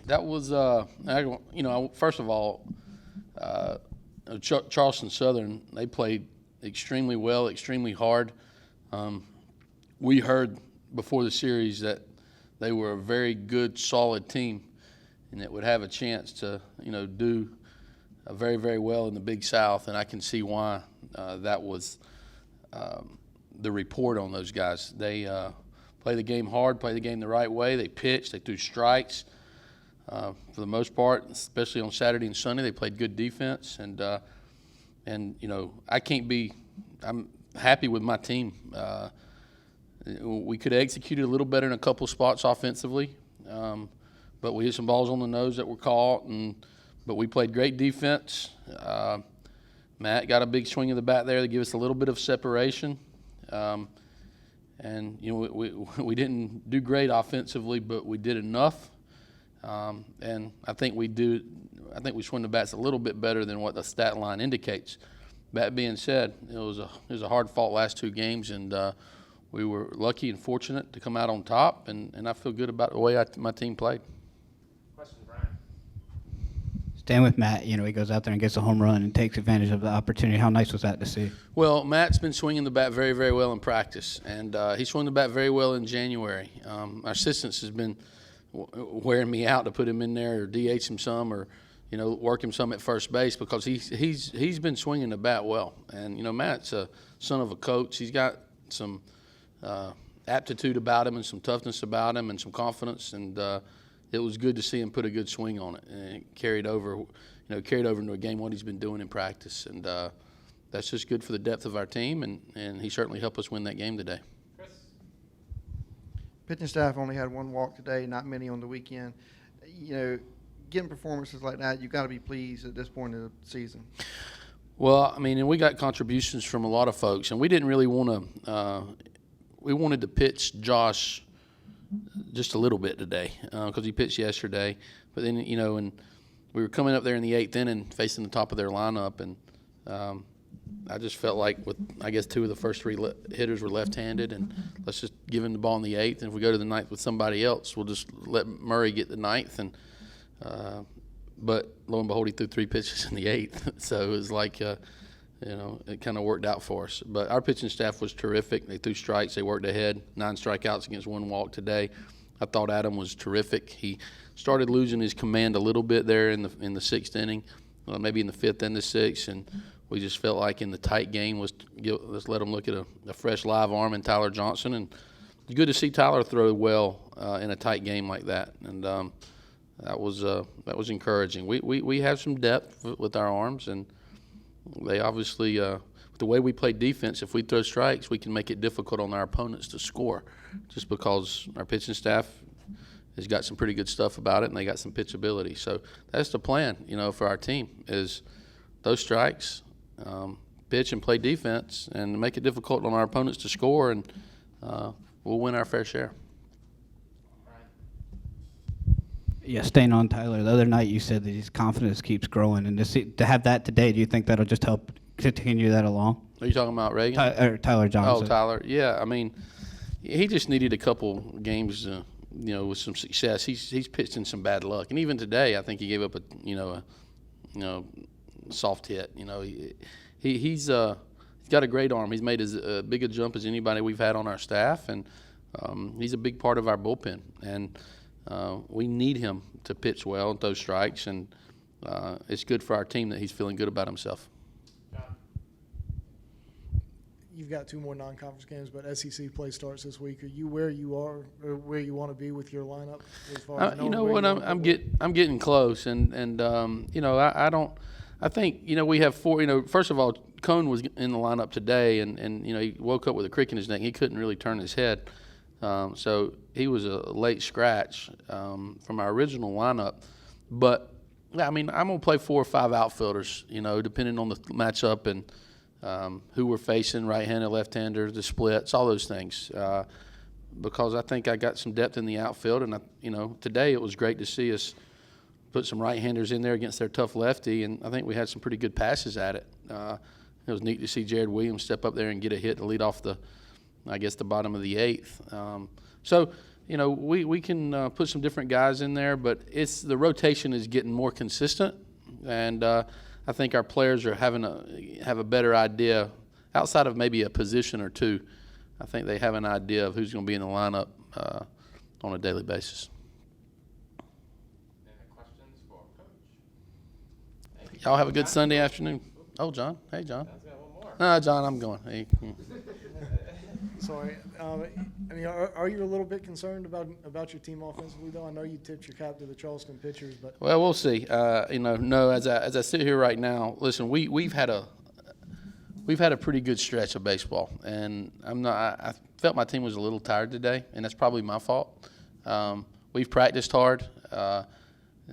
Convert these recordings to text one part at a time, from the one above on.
That was, first of all, Charleston Southern, they played extremely well, extremely hard. We heard before the series that they were a very good, solid team, and that would have a chance to, do very, very well in the Big South, and I can see why that was the report on those guys. They play the game hard, play the game the right way. They pitched, they threw strikes. For the most part, especially on Saturday and Sunday, they played good defense, and I'm happy with my team. We could have executed a little better in a couple spots offensively, but we hit some balls on the nose that were caught, but we played great defense. Matt got a big swing of the bat there to give us a little bit of separation, and we didn't do great offensively, but we did enough. And I think we swing the bats a little bit better than what the stat line indicates. That being said, it was a hard-fought last two games, and we were lucky and fortunate to come out on top, and I feel good about the way my team played. Question, Brian. Staying with Matt, he goes out there and gets a home run and takes advantage of the opportunity. How nice was that to see? Well, Matt's been swinging the bat very, very well in practice, and he swung the bat very well in January. Our assistants has been wearing me out to put him in there or DH him some or work him some at first base because he's been swinging the bat well. And Matt's a son of a coach. He's got some aptitude about him and some toughness about him and some confidence, and it was good to see him put a good swing on it, and it carried over into a game what he's been doing in practice, and that's just good for the depth of our team, and he certainly helped us win that game today. Pitching staff only had one walk today, not many on the weekend. Getting performances like that, you've got to be pleased at this point of the season. Well, and we got contributions from a lot of folks, and we didn't really want to we wanted to pitch Josh just a little bit today because he pitched yesterday. But then, and we were coming up there in the eighth inning facing the top of their lineup, and I just felt like two of the first three hitters were left-handed, and let's just give him the ball in the eighth. And if we go to the ninth with somebody else, we'll just let Murray get the ninth. And but lo and behold, he threw three pitches in the eighth, so it was like it kind of worked out for us. But our pitching staff was terrific. They threw strikes. They worked ahead. 9 strikeouts against 1 walk today. I thought Adam was terrific. He started losing his command a little bit there in the sixth inning, maybe in the fifth and the sixth, and we just felt like in the tight game let's let him look at a fresh live arm in Tyler Johnson, and it's good to see Tyler throw well in a tight game like that, and that was encouraging. We have some depth with our arms, and they obviously with the way we play defense, if we throw strikes, we can make it difficult on our opponents to score, just because our pitching staff has got some pretty good stuff about it, and they got some pitchability. So that's the plan, for our team is those strikes. Pitch and play defense and make it difficult on our opponents to score, and we'll win our fair share. Yeah, staying on Tyler, the other night you said that his confidence keeps growing, and to have that today, do you think that'll just help continue that along? Are you talking about Reagan? Tyler Johnson. Oh, Tyler. Yeah, he just needed a couple games, with some success. He's pitched in some bad luck, and even today, I think he gave up a soft hit. He's got a great arm. He's made as big a jump as anybody we've had on our staff, and he's a big part of our bullpen. And we need him to pitch well and throw strikes, and it's good for our team that he's feeling good about himself. You've got 2 more non-conference games, but SEC play starts this week. Are you where you are, or where you want to be with your lineup? As far as I'm getting close, and I think we have 4. First of all, Cone was in the lineup today, and he woke up with a crick in his neck. He couldn't really turn his head, so he was a late scratch from our original lineup. But I'm gonna play 4 or 5 outfielders, depending on the matchup and who we're facing, right-hander, left-hander, the splits, all those things. Because I think I got some depth in the outfield, and today it was great to see us put some right-handers in there against their tough lefty, and I think we had some pretty good passes at it. It was neat to see Jared Williams step up there and get a hit to lead off the bottom of the 8th. So we can put some different guys in there, but the rotation is getting more consistent, and I think our players are have a better idea outside of maybe a position or two. I think they have an idea of who's going to be in the lineup on a daily basis. Any questions for Coach? Y'all have a good Sunday afternoon. Oh, John. Hey, John. John's got one more. No, John, I'm going. Hey. Sorry. I mean, are you a little bit concerned about your team offensively, though? I know you tipped your cap to the Charleston pitchers, but Well, we'll see. No, as I sit here right now, listen, we've had a pretty good stretch of baseball, and I felt my team was a little tired today, and that's probably my fault. We've practiced hard. The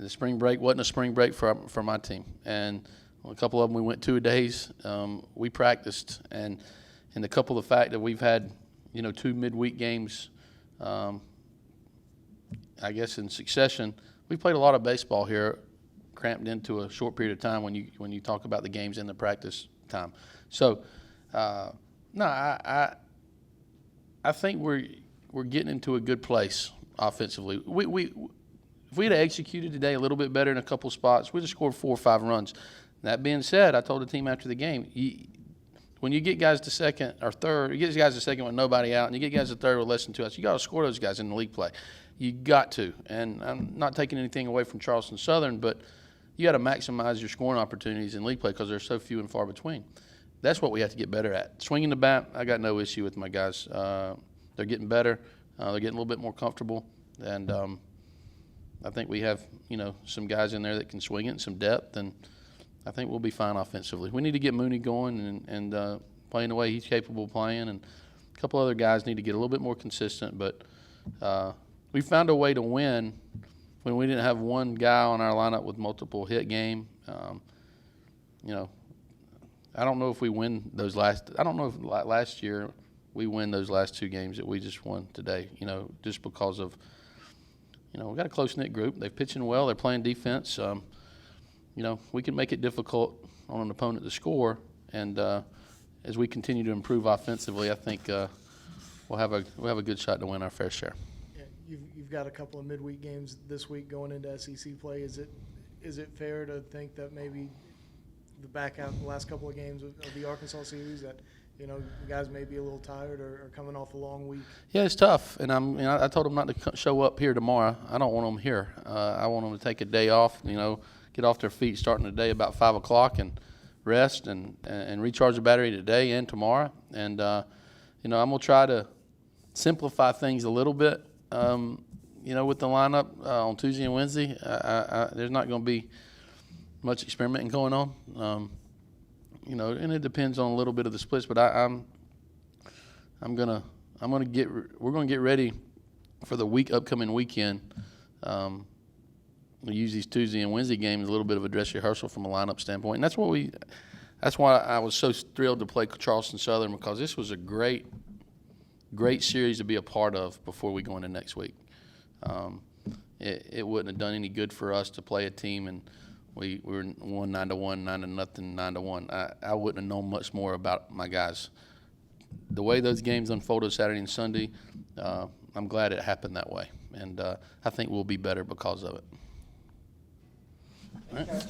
spring break wasn't a spring break for my team, and a couple of them we went 2 days. We practiced, and the couple of the fact that we've had 2 midweek games, I guess in succession, we played a lot of baseball here, cramped into a short period of time when you talk about the games in the practice time. So, no, I think we're getting into a good place offensively. If we'd have executed today a little bit better in a couple spots, we'd have scored 4 or 5 runs. That being said, I told the team after the game, when you get guys to second or third, you get guys to second with nobody out, and you get guys to third with less than 2 outs, you got to score those guys in the league play. You got to. And I'm not taking anything away from Charleston Southern, but you got to maximize your scoring opportunities in league play because they're so few and far between. That's what we have to get better at. Swinging the bat, I got no issue with my guys. They're getting better. They're getting a little bit more comfortable, and I think we have some guys in there that can swing it and some depth, and I think we'll be fine offensively. We need to get Mooney going and playing the way he's capable of playing, and a couple other guys need to get a little bit more consistent. But we found a way to win when we didn't have one guy on our lineup with multiple hit game. I don't know if we win those last. I don't know if last year we win those last 2 games that we just won today. Just because of we got a close knit group. They're pitching well. They're playing defense. We can make it difficult on an opponent to score, and as we continue to improve offensively, I think we'll have a good shot to win our fair share. yeah, you've got a couple of midweek games this week going into SEC play. Is it fair to think that maybe the last couple of games of the Arkansas series that you guys may be a little tired or coming off a long week? Yeah, it's tough, and I told them not to show up here tomorrow. I don't want them here. I want them to take a day off. Get off their feet starting the day about 5 o'clock and rest and recharge the battery today and tomorrow. And I'm gonna try to simplify things a little bit. With the lineup on Tuesday and Wednesday, there's not going to be much experimenting going on. And it depends on a little bit of the splits. But we're gonna get ready for the upcoming weekend. We use these Tuesday and Wednesday games a little bit of a dress rehearsal from a lineup standpoint, and that's why I was so thrilled to play Charleston Southern, because this was a great series to be a part of before we go into next week. It wouldn't have done any good for us to play a team and we were won 9-1, 9-0, 9-1. I wouldn't have known much more about my guys. The way those games unfolded Saturday and Sunday, I'm glad it happened that way, and I think we'll be better because of it. All right.